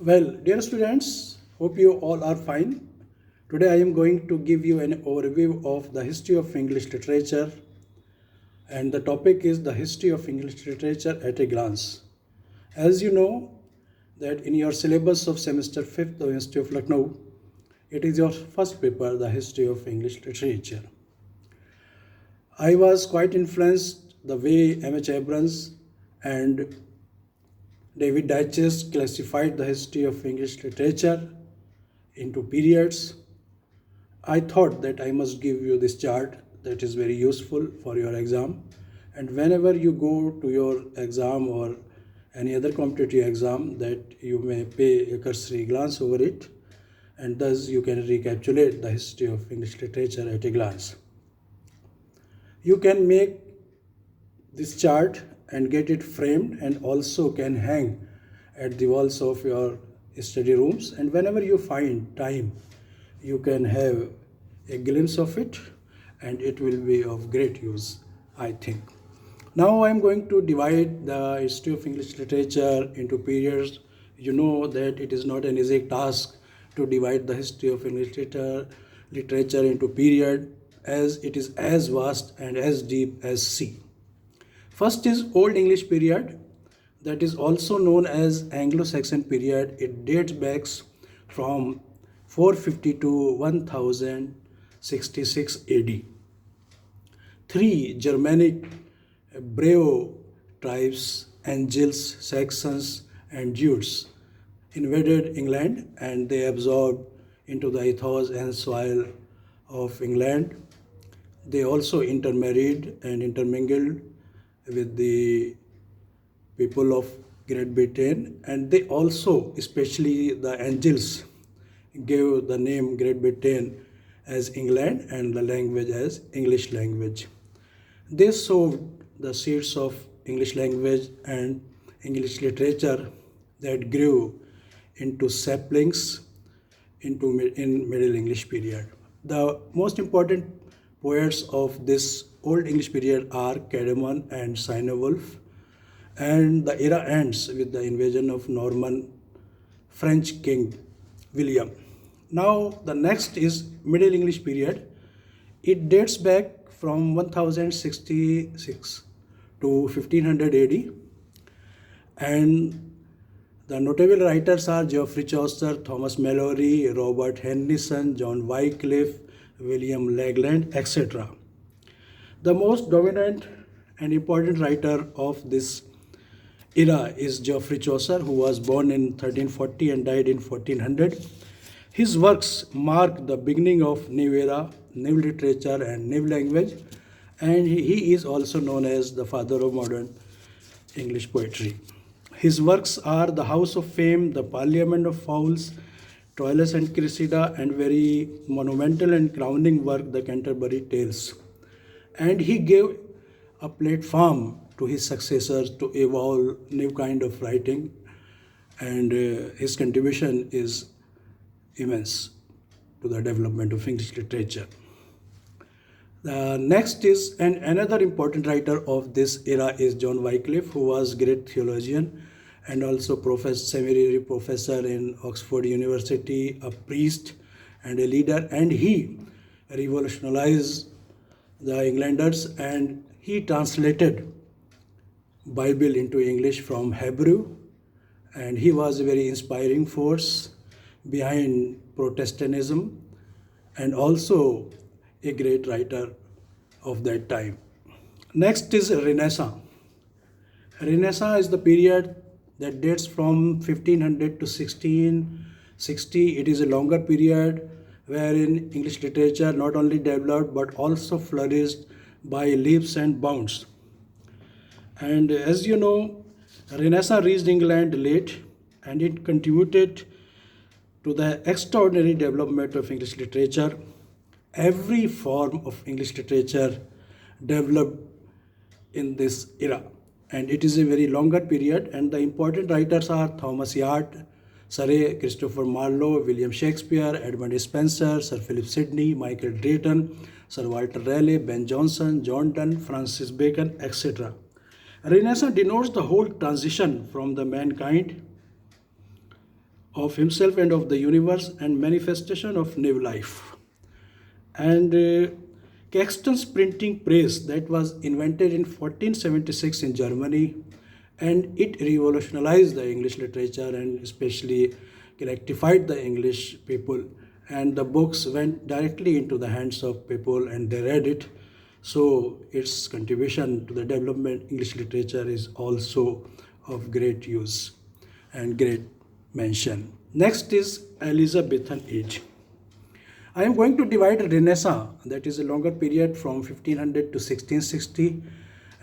Well, dear students, hope you all are fine. Today I am going to give you an overview of the history of English literature, and the topic is the history of English literature at a glance. As you know that in your syllabus of semester 5th of University of Lucknow, it is your first paper, the history of English literature. I was quite influenced the way M.H. Abrams and David Digest classified the history of English literature into periods. I thought that I must give you this chart that is very useful for your exam. And whenever you go to your exam or any other competitive exam, that you may pay a cursory glance over it, and thus you can recapitulate the history of English literature at a glance. You can make this chart and get it framed, and also can hang at the walls of your study rooms, and whenever you find time you can have a glimpse of it, and it will be of great use, I think. Now I am going to divide the history of English literature into periods. You know that it is not an easy task to divide the history of English literature into period, as it is as vast and as deep as sea. First is Old English period, that is also known as Anglo-Saxon period. It dates back from 450 to 1066 AD. Three Germanic Breo tribes, Angles, Saxons, and Jutes, invaded England, and they absorbed into the ethos and soil of England. They also intermarried and intermingled with the people of Great Britain, and they also, especially the Angles, gave the name Great Britain as England and the language as English language. They sowed the seeds of English language and English literature that grew into saplings in Middle English period. The most important poets of this Old English period are Cadman and Cynewulf, and the era ends with the invasion of Norman French King William. Now the next is Middle English period. It dates back from 1066 to 1500 AD, and the notable writers are Geoffrey Chaucer, Thomas Mallory, Robert Henryson, John Wycliffe, William Legland, etc. The most dominant and important writer of this era is Geoffrey Chaucer, who was born in 1340 and died in 1400. His works mark the beginning of new era, new literature, and new language, and he is also known as the father of modern English poetry. His works are The House of Fame, The Parliament of Fowls, Troilus and Cressida, and very monumental and crowning work, The Canterbury Tales. And he gave a platform to his successors to evolve new kind of writing, and his contribution is immense to the development of English literature. The next is, and another important writer of this era is John Wycliffe, who was great theologian and also seminary professor in Oxford University, a priest and a leader, and he revolutionized the Englanders, and he translated Bible into English from Hebrew, and he was a very inspiring force behind Protestantism and also a great writer of that time. Next is Renaissance. Renaissance is the period that dates from 1500 to 1660. It is a longer period wherein English literature not only developed but also flourished by leaps and bounds. And as you know, Renaissance reached England late, and it contributed to the extraordinary development of English literature. Every form of English literature developed in this era, and it is a very longer period, and the important writers are Thomas Yard, Surrey, Christopher Marlowe, William Shakespeare, Edmund Spenser, Sir Philip Sidney, Michael Drayton, Sir Walter Raleigh, Ben Jonson, John Donne, Francis Bacon, etc. Renaissance denotes the whole transition from the mankind of himself and of the universe and manifestation of new life. And Caxton's printing press that was invented in 1476 in Germany, and it revolutionized the English literature and especially collectivied the English people, and the books went directly into the hands of people and they read it. So its contribution to the development English literature is also of great use and great mention. Next is Elizabethan Age. I am going to divide Renaissance, that is a longer period from 1500 to 1660,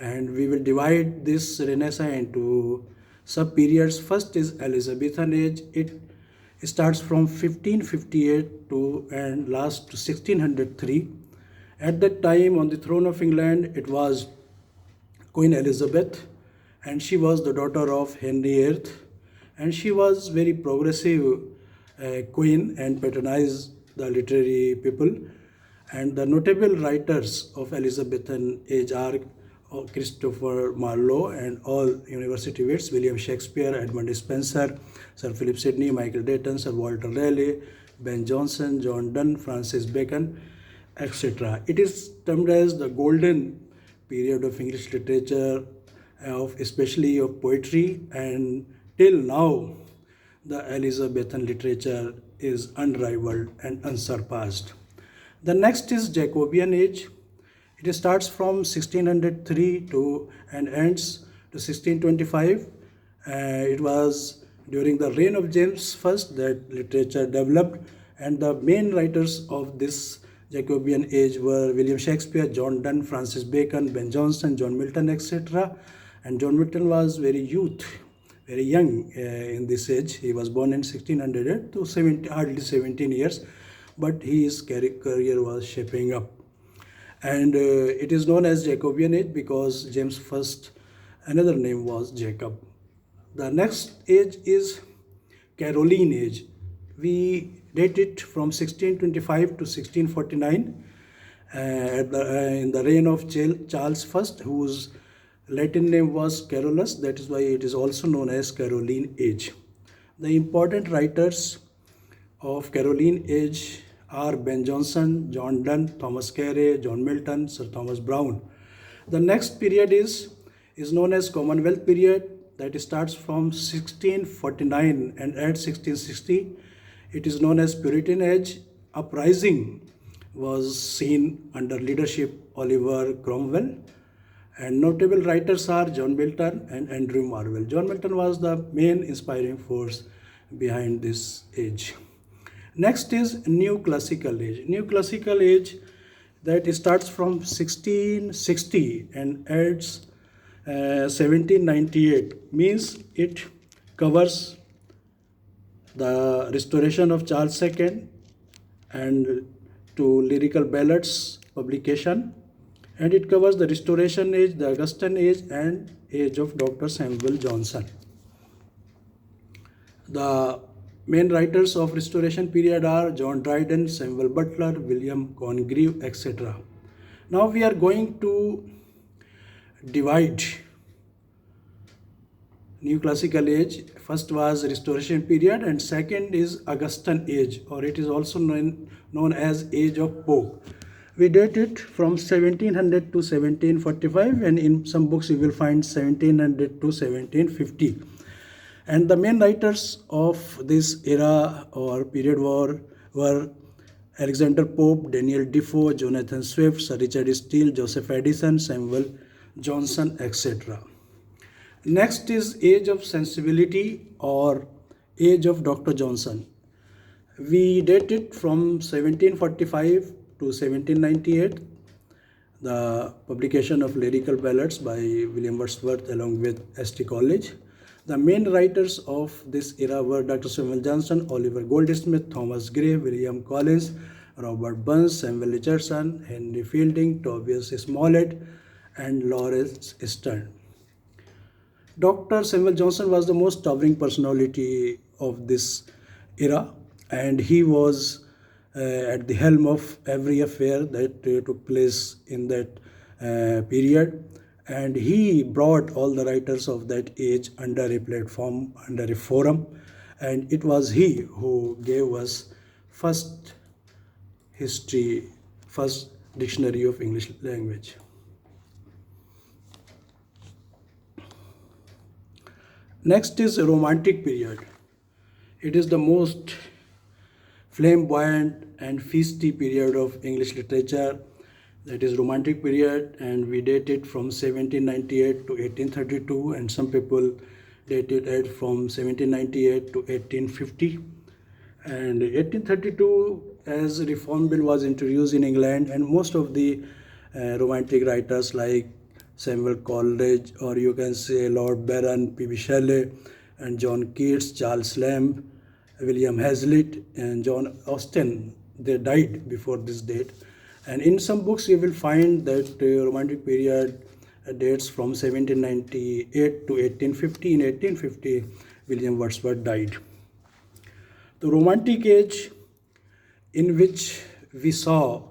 and we will divide this Renaissance into sub-periods. First is Elizabethan Age. It starts from 1558 to and lasts to 1603. At that time, on the throne of England, it was Queen Elizabeth, and she was the daughter of Henry VIII, and she was very progressive queen and patronized the literary people. And the notable writers of Elizabethan age are Christopher Marlowe and all university wits, William Shakespeare, Edmund Spenser, Sir Philip Sidney, Michael Dayton, Sir Walter Raleigh, Ben Jonson, John Donne, Francis Bacon, etc. It is termed as the golden period of English literature, of especially of poetry, and till now the Elizabethan literature is unrivaled and unsurpassed. The next is Jacobian Age. It starts from 1603 to and ends to 1625. It was during the reign of James I that literature developed, and the main writers of this Jacobean Age were William Shakespeare, John Donne, Francis Bacon, Ben Jonson, John Milton, etc. And John Milton was very young in this age. He was born in 1600 to 70, hardly 17 years, but his career was shaping up. And it is known as Jacobean Age because James I, another name was Jacob. The next age is Caroline Age. We date it from 1625 to 1649 in the reign of Charles I, whose Latin name was Carolus. That is why it is also known as Caroline Age. The important writers of Caroline Age are Ben Jonson, John Donne, Thomas Carey, John Milton, Sir Thomas Browne. The next period is known as Commonwealth period, that starts from 1649 and ends 1660. It is known as Puritan Age. Uprising was seen under leadership Oliver Cromwell, and notable writers are John Milton and Andrew Marvell. John Milton was the main inspiring force behind this age. Next is New Classical Age. New Classical Age that starts from 1660 and ends 1798, means it covers the restoration of Charles II and to lyrical ballads publication, and it covers the Restoration Age, the Augustan Age, and age of Dr. Samuel Johnson. The main writers of Restoration period are John Dryden, Samuel Butler, William Congreve, etc. Now we are going to divide New Classical Age. First was Restoration period and second is Augustan Age, or it is also known as Age of Pope. We date it from 1700 to 1745, and in some books you will find 1700 to 1750. And the main writers of this era or period were Alexander Pope, Daniel Defoe, Jonathan Swift, Sir Richard Steele, Joseph Addison, Samuel Johnson, etc. Next is Age of Sensibility or Age of Dr. Johnson. We date it from 1745 to 1798, the publication of lyrical ballads by William Wordsworth along with S.T. Coleridge. The main writers of this era were Dr. Samuel Johnson, Oliver Goldsmith, Thomas Gray, William Collins, Robert Burns, Samuel Richardson, Henry Fielding, Tobias Smollett, and Lawrence Sterne. Dr. Samuel Johnson was the most towering personality of this era, and he was at the helm of every affair that took place in that period, and he brought all the writers of that age under a platform, under a forum, and it was he who gave us first history, first dictionary of English language. Next is Romantic period. It is the most flamboyant and feisty period of English literature. That is Romantic period, and we date it from 1798 to 1832, and some people dated it from 1798 to 1850. And 1832, as Reform Bill was introduced in England, and most of the Romantic writers like Samuel Coleridge, or you can say Lord Byron, P.B. Shelley, and John Keats, Charles Lamb, William Hazlitt, and John Austen, they died before this date. And in some books you will find that Romantic period dates from 1798 to 1850. In 1850, William Wordsworth died. The Romantic Age, in which we saw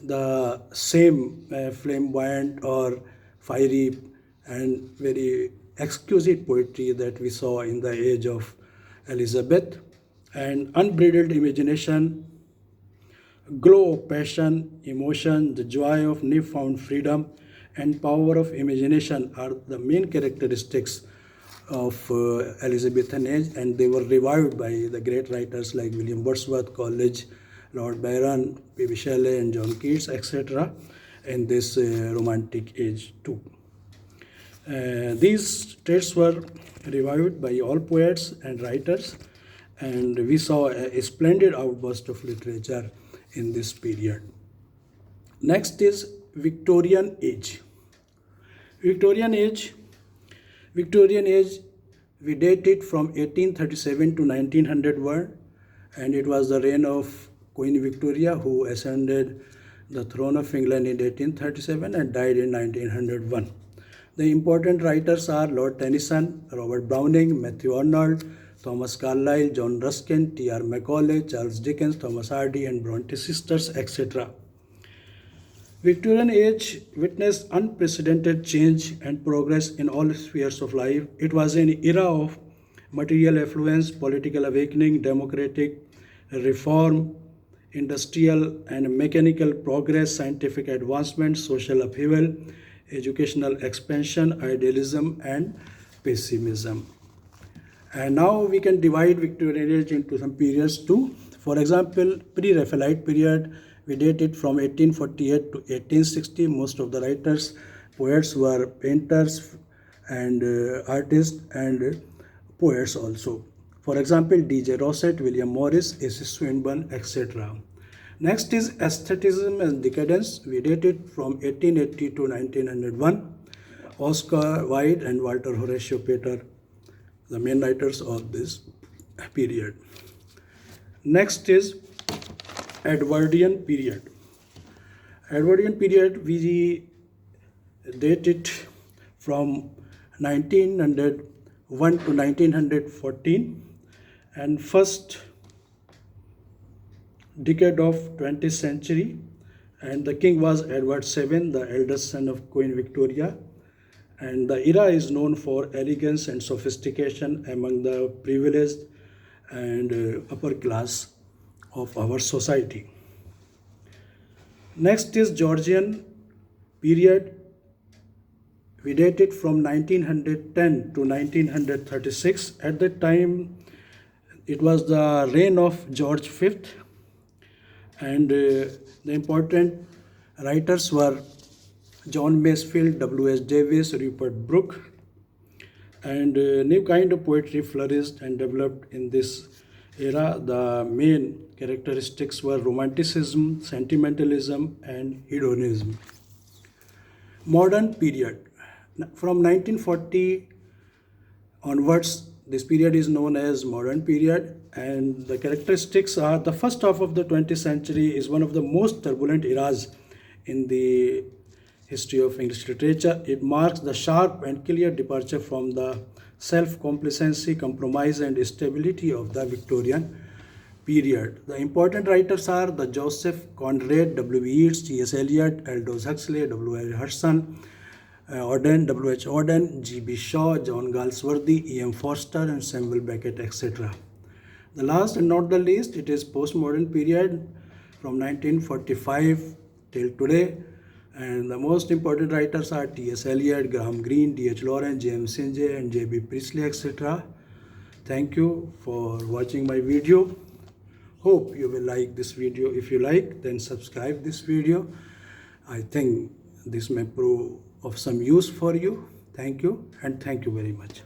the same flamboyant or fiery and very exquisite poetry that we saw in the age of Elizabeth, and unbridled imagination, glow of passion, emotion, the joy of newfound freedom, and power of imagination are the main characteristics of Elizabethan Age, and they were revived by the great writers like William Wordsworth, Coleridge, Lord Byron, P.B. Shelley, and John Keats, etc. in this Romantic Age too. These traits were revived by all poets and writers, and we saw a splendid outburst of literature in this period. Next is Victorian Age. Victorian Age, we date it from 1837 to 1901, and it was the reign of Queen Victoria, who ascended the throne of England in 1837 and died in 1901. The important writers are Lord Tennyson, Robert Browning, Matthew Arnold, Thomas Carlyle, John Ruskin, T.R. Macaulay, Charles Dickens, Thomas Hardy, and Bronte sisters, etc. Victorian Age witnessed unprecedented change and progress in all spheres of life. It was an era of material affluence, political awakening, democratic reform, industrial and mechanical progress, scientific advancement, social upheaval, educational expansion, idealism, and pessimism. And now we can divide Victorian Age into some periods too. For example, pre-Raphaelite period, we date it from 1848 to 1860. Most of the writers, poets were painters and artists and poets also. For example, D.J. Rosset, William Morris, A.C. Swinburne, etc. Next is Aestheticism and Decadence. We date it from 1880 to 1901. Oscar Wilde and Walter Horatio Pater, the main writers of this period. Next is Edwardian period. Edwardian period, we date it from 1901 to 1914, and first decade of 20th century, and the king was Edward VII, the eldest son of Queen Victoria, and the era is known for elegance and sophistication among the privileged and upper class of our society. Next is Georgian period. We date it from 1910 to 1936. At that time, it was the reign of George V, and the important writers were John Masefield, W.S. Davis, Rupert Brooke, and a new kind of poetry flourished and developed in this era. The main characteristics were Romanticism, sentimentalism, and hedonism. Modern period. From 1940 onwards, this period is known as Modern period, and the characteristics are: the first half of the 20th century is one of the most turbulent eras in the history of English literature. It marks the sharp and clear departure from the self-complacency, compromise, and stability of the Victorian period. The important writers are the Joseph Conrad, W. Yeats, T.S. Eliot, Aldous Huxley, W. Hudson, W. H. Auden, G. B. Shaw, John Galsworthy, E. M. Forster, and Samuel Beckett, etc. The last and not the least, it is postmodern period from 1945 till today. And the most important writers are T.S. Eliot, Graham Greene, D.H. Lawrence, James Sinjay, and J.B. Priestley, etc. Thank you for watching my video. Hope you will like this video. If you like, then subscribe this video. I think this may prove of some use for you. Thank you, and thank you very much.